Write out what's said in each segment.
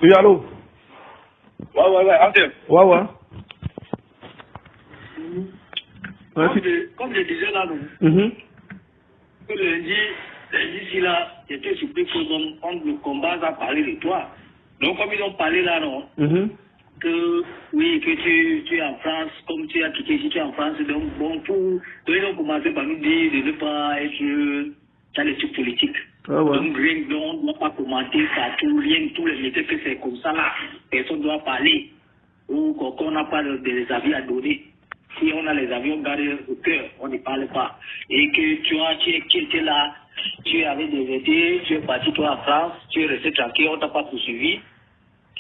Oui, allô? Ouais, Anthem. Ouais. Comme je disais là, que lundi, si là, j'étais surpris qu'on le combat a parlé de toi. Donc, comme ils ont parlé là, non? Que oui, que tu es en France, comme tu as quitté, si tu es en France, donc bon, ils ont commencé par nous dire de ne pas être dans les trucs politiques. Donc, rien, on ne doit pas commenter partout, rien, tous les métiers que c'est comme ça là, personne ne doit parler. Ou qu'on n'a pas des avis à donner. Si on a les avis, on garde au cœur, on ne parle pas. Et que tu étais là, tu avais déserté, tu es parti toi en France, tu es resté tranquille, on ne t'a pas poursuivi.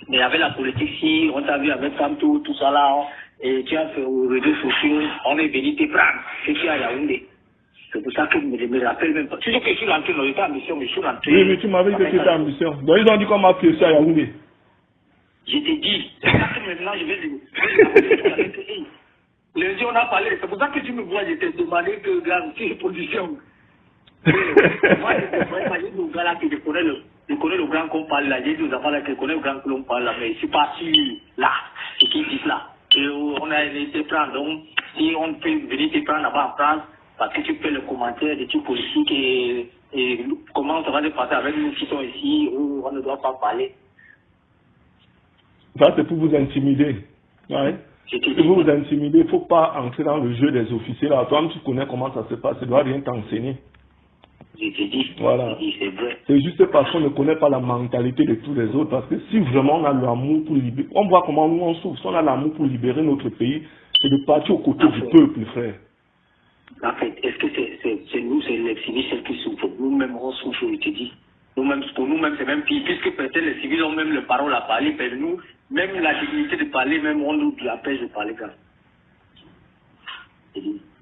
Mais avec la politique, si on t'a vu avec Kamtou, tout ça là, et tu as fait aux réseaux sociaux, on est venu te prendre, et tu es à Yaoundé. C'est pour ça que je me rappelle même pas. Tu sais que je suis rentré dans l'état en mission, mais je suis rentré. Oui, mais tu m'avais dit que tu étais en mission. Donc ils ont dit qu'on m'a piégé à Yaoundé. Je t'ai dit, c'est ça que maintenant je vais dire. Lundi, on a parlé, c'est pour ça que tu me vois, je t'ai demandé de garantir les positions. Moi, j'ai dit aux gars là que je connais le grand qu'on parle là, j'ai dit aux enfants là que je connais le grand qu'on parle là, mais je ne suis pas sûr là, ce qu'ils disent là. On a été prendre, donc si on peut venir te prendre là-bas en France, parce que tu fais le commentaire des trucs politiques et comment ça va se passer avec nous qui sont ici, où on ne doit pas parler. Ça, c'est pour vous intimider. Ouais. C'est pour vous intimider. Il ne faut pas entrer dans le jeu des officiers. Là, toi, tu connais comment ça se passe. Ça ne doit rien t'enseigner. Je t'ai dit, voilà. C'est vrai. C'est juste parce qu'on ne connaît pas la mentalité de tous les autres. Parce que si vraiment on a l'amour pour libérer, on voit comment nous on souffre. Si on a l'amour pour libérer notre pays, c'est de partir aux côtés du peuple, frère. En fait, est-ce que c'est nous, c'est les civils qui souffrent? Nous-mêmes, on souffre, je te dis. Nous-mêmes, pour nous-mêmes, c'est même pire, puisque peut-être les civils ont même le parole à parler, mais nous, même la dignité de parler, même on nous empêche de parler.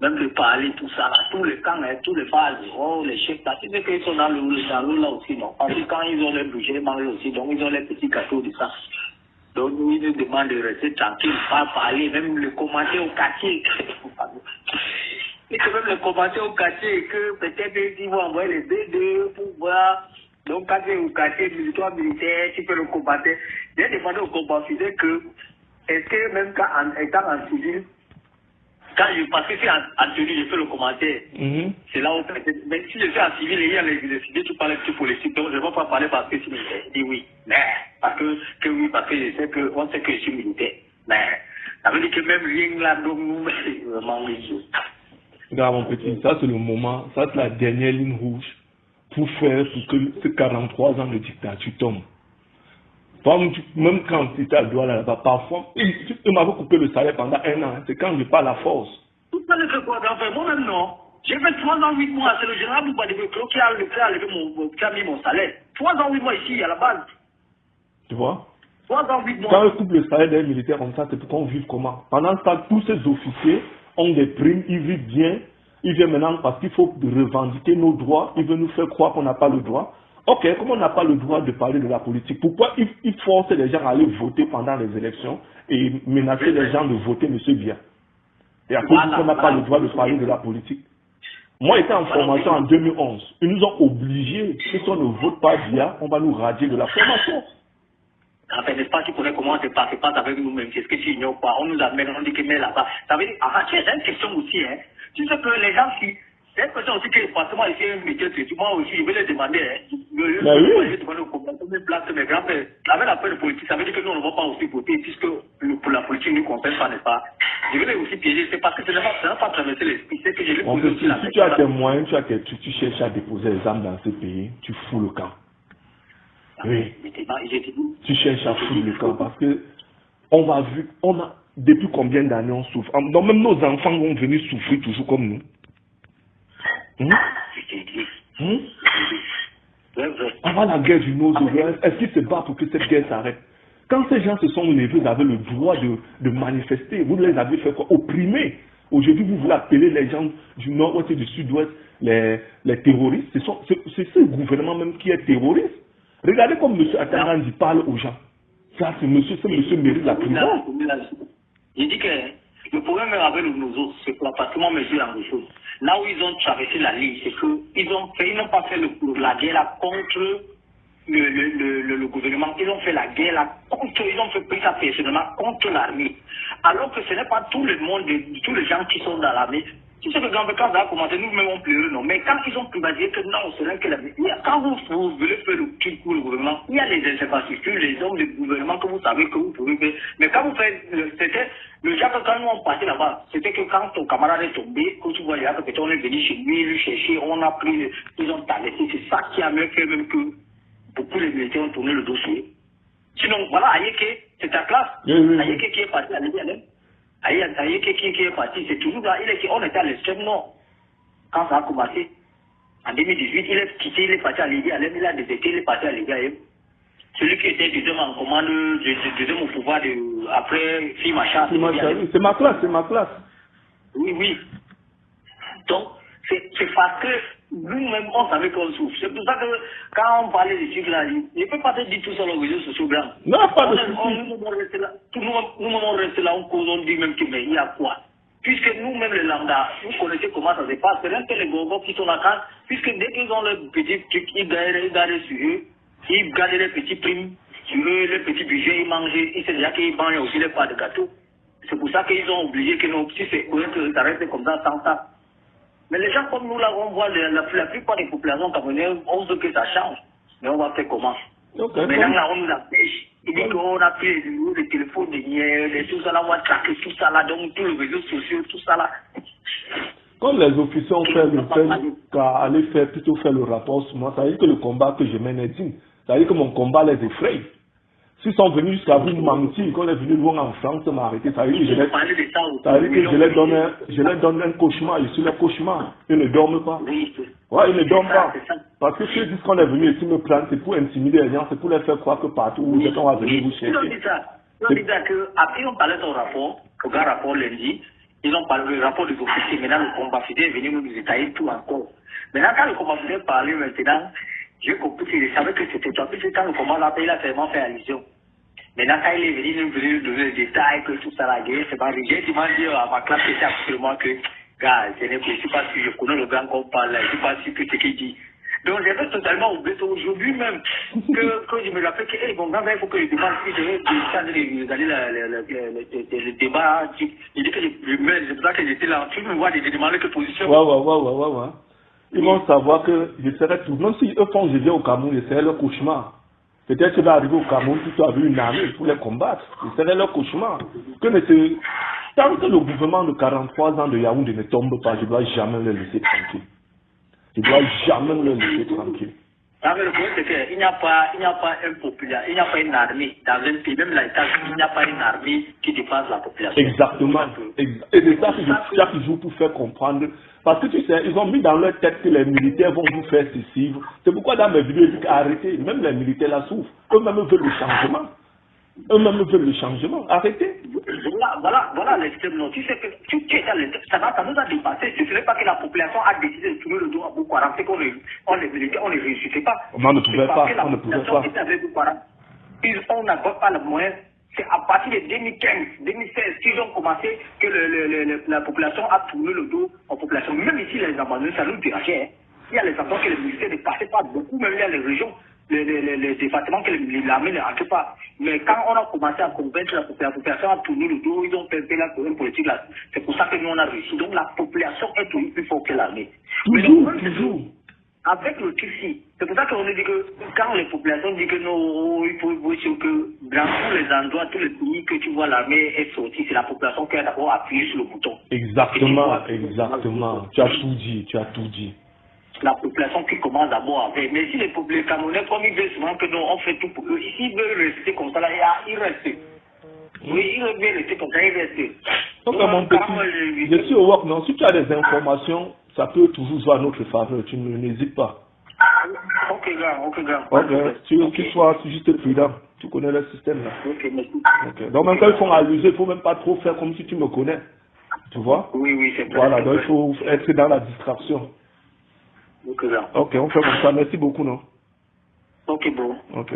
Même de parler, tout ça, là, tous les camps, tous les phases, les chefs, là, tu sais qu'ils sont dans l'eau là aussi, non? Parce que quand ils ont les budgets, ils mangent aussi, donc ils ont les petits gâteaux de ça. Donc nous, ils nous demandent de rester tranquille, pas parler, même le commenter au quartier. Et que même le commenter au quartier, que peut-être ils vont envoyer les B2 pour voir. Donc quand tu es au quartier militaire, tu peux le combattre. J'ai demandé au combattant que, est-ce que même quand étant en civil, parce que c'est en tenue, je fais le commentaire. C'est là où mais si je suis en civil et il y a les civils, tu parles de politique, donc je ne vais pas parler parce que je suis militaire. Je dis oui. Mais parce que je sais que on sait que je suis militaire. Mais ça veut dire que même rien là, donc nous, c'est vraiment oui. Regarde mon petit, ça c'est le moment, ça c'est la dernière ligne rouge pour faire pour que ces 43 ans de dictature tombent. Même quand tu étais à Douala là-bas, parfois, tu m'avais coupé le salaire pendant 1 an, c'est quand je parle à force. Tout ça ne fait quoi d'enfer? Moi-même non. J'ai fait 3 ans, 8 mois, c'est le général Boubadibé qui a mis mon salaire. 3 ans, 8 mois ici, à la base. Tu vois? 3 ans, 8 mois. Quand on coupe le salaire d'un militaire comme ça, c'est pour qu'on vive comment? Pendant ce temps, tous ces officiers ont des primes, ils vivent bien. Ils viennent maintenant parce qu'il faut revendiquer nos droits. Ils veulent nous faire croire qu'on n'a pas le droit. Ok, comme on n'a pas le droit de parler de la politique, pourquoi ils forcent les gens à aller voter pendant les élections et menacer les gens de voter M. Bia? Et à cause qu'on n'a pas le droit de parler de la politique. Moi, j'étais en formation en 2011. Ils nous ont obligés, si on ne vote pas Bia, on va nous radier de la formation. En fait, n'est-ce pas, tu connais comment ça se passe avec nous-mêmes, c'est ce que tu ignores pas. On nous amène, on dit que mais là-bas. Ça veut dire, c'est une question aussi, hein. Tu sais que les gens qui, c'est une question aussi que le département ici, moi aussi, je vais les demander, hein. Je vais demander au combattant, place mes grands-pères. Avec la paix de politique, ça veut dire que nous, on ne va pas aussi voter, puisque pour la politique, nous ne concerne pas, n'est-ce pas? Je vais les aussi piéger, c'est parce que ça n'a pas traversé l'esprit, c'est que je vais poser aussi la si tu as tes moyens, tu as tes trucs, tu cherches à déposer les armes dans ce pays, tu fous le camp. Oui. Tu cherches à foutre le camp parce que on a depuis combien d'années on souffre. Donc même nos enfants vont venir souffrir toujours comme nous. Avant la guerre du Nord-Ouest, est-ce qu'ils se battent pour que cette guerre s'arrête? Quand ces gens se sont levés, vous avez le droit de manifester. Vous les avez fait quoi? Opprimés. Aujourd'hui, vous voulez appeler les gens du Nord-Ouest et du Sud-Ouest les terroristes. C'est ce gouvernement même qui est terroriste. Regardez comme M. Atangandi parle aux gens. Ça, ce monsieur mérite la prison. Il dit que le problème avec nous autres, c'est que parce que moi, je dis quelque chose. Là où ils ont traversé la ligne, c'est qu'ils n'ont pas fait la guerre contre le gouvernement. Ils ils ont fait la guerre là, ils ont fait pris ça personnellement contre l'armée. Alors que ce n'est pas tout le monde, tous les gens qui sont dans l'armée. Tu sais que quand ça a commencé, nous-mêmes on pleurait, non. Mais quand ils ont privatisé que non, ce n'est que l'armée. Quand vous voulez faire le truc pour le gouvernement, il y a les infrastructures, les hommes du gouvernement que vous savez que vous pouvez faire. Mais quand vous faites, c'était le genre que quand nous on passait là-bas, c'était que quand ton camarade est tombé, quand tu vois là, que on est venu chez lui chercher, on a pris, ils ont talé. C'est ça qui a même fait même que beaucoup de militaires ont tourné le dossier. Sinon, voilà, Ayeke, c'est ta classe. Ayeke qui est parti à l'État. Ayeke qui est parti, c'est toujours là. On était à l'extrême nord. Quand ça a commencé, en 2018, il est quitté, il est parti à l'État. Il a déserté, il est parti à l'État. Celui qui était deuxième en commande, deuxième au pouvoir après Fimacha. C'est ma classe, c'est ma classe. Oui, oui. Donc, c'est parce que nous-mêmes, on savait qu'on souffre. C'est pour ça que quand on parlait des trucs là, je ne peux pas te dire tout ça sur les réseaux sociaux blancs. Non, pas de souci. Nous-mêmes, on reste là, on dit même qu'il y a quoi. Puisque nous-mêmes, les lambda, vous connaissez comment ça se passe. C'est même que les gogos qui sont là, puisque dès qu'ils ont le petit truc, ils gagnent sur eux, ils gagnent les petits primes sur eux, les petits budgets, ils mangent, ils savent déjà qu'ils mangent aussi les parts de gâteau. C'est pour ça qu'ils ont obligé que non, si c'est que ça reste comme ça, sans ça. Mais les gens comme nous, là, on voit la plupart des populations camerounaises, on veut que ça change. Mais on va faire comment? Maintenant, là, on nous empêche. Il dit qu'on a pris les téléphones, tout ça là, on va traquer tout ça là, donc tous les réseaux sociaux, tout ça là. Quand les officiers ont fait le fait qu'à aller plutôt faire le rapport sur moi, ça veut dire que le combat que je mène est digne. Ça veut dire que mon combat les effraie. S'ils sont venus jusqu'à vous mentir, qu'on est venu loin en France m'arrêter, ça veut dire que je leur donne un cauchemar, je suis leur cauchemar. Ils ne dorment pas. Ouais, ils ne dorment pas. Parce que ceux qui disent qu'on est venu ici me prendre, c'est pour intimider les gens, c'est pour les faire croire que partout où vous êtes, on va venir vous chercher. Ils ont dit ça, qu'après on parlait de son rapport, au grand rapport lundi, ils ont parlé du rapport des officiers, maintenant le combat fidèle est venu nous détailler tout encore. Maintenant quand le combat fidèle parlait maintenant, j'ai compris qu'il savait que c'était toi, puisque quand le combat là, il a tellement fait allusion. Maintenant, quand il est venu nous donner les détails, que tout ça, la guerre, c'est pas rigide. Il m'a dit à ma classe, c'est absolument que, gars, je ne suis pas sûr, je connais le grand qu'on parle là, je ne suis pas sûr que c'est qu'il dit. Donc, j'avais totalement oublié aujourd'hui même, que je me rappelle que, hey, mon grand, il faut que je demande si je vais le débat, il dit que c'est pour ça que j'étais là, tu me vois de demander quelle position. Ouais. Ils vont savoir que je serai tout. Même si eux font je viens au Cameroun, je serai leur cauchemar. Peut-être que je vais arriver au Cameroun, tu as vu une armée pour les combattre. Ce serait leur cauchemar. Tant que le gouvernement de 43 ans de Yaoundé ne tombe pas, je ne dois jamais le laisser tranquille. Je ne dois jamais le laisser tranquille. Le problème, c'est qu'il n'y a pas un populaire, il n'y a pas une armée dans un pays, même l'État, il n'y a pas une armée qui dépasse la population. Exactement. Et c'est ça que chaque jour pour faire comprendre. Parce que tu sais, ils ont mis dans leur tête que les militaires vont vous faire suivre. C'est pourquoi dans mes vidéos, je dis qu'arrêtez. Même les militaires la souffrent. Eux-mêmes veulent le changement. Arrêtez. Voilà l'extrême nord. Tu sais que tu es dans l'extrême, ça nous a dépassé. Ce n'est pas que la population a décidé de tourner le dos à Boko Haram. C'est qu'on les militaires, on ne réussissait pas. On ne pouvait pas. On n'a pas le moyen. C'est à partir de 2015, 2016 qu'ils ont commencé que la population a tourné le dos aux populations. Même ici, les abandonnés, ça nous dérangeait. Hein. Il y a les endroits que les militaires ne passaient pas beaucoup, même il y a les régions, les départements que l'armée ne rentre pas. Mais quand on a commencé à convaincre la population a tourné le dos, ils ont perdu la politique là. C'est pour ça que nous on a réussi. Donc la population est toujours plus forte que l'armée. Toujours. Avec le TIFI, c'est pour ça qu'on dit que quand les populations disent que non, il faut voir que dans tous les endroits, tous les pays que tu vois l'armée est sortie, c'est la population qui a d'abord appuyé sur le bouton. Exactement. Tu as tout dit. La population qui commence d'abord avec. Mais si les Camerounais, comme ils veulent souvent que nous, on fait tout pour eux, ici, ils veulent rester comme ça, là, ils restent. Oui, ils veulent rester comme ça, ils restent. Donc, mon petit, je suis au WOC, non, si tu as des informations, ça peut toujours jouer à notre faveur, tu n'hésites pas. Ok, grand. Tu sois juste prudent, tu connais le système là. Ok. Donc, même quand ils font allusion, il ne faut même pas trop faire comme si tu me connais. Tu vois? Oui, c'est vrai. Voilà, donc il faut être dans la distraction. Ok, grand. Ok, on fait comme ça. Merci beaucoup, non? Ok, bon. Ok.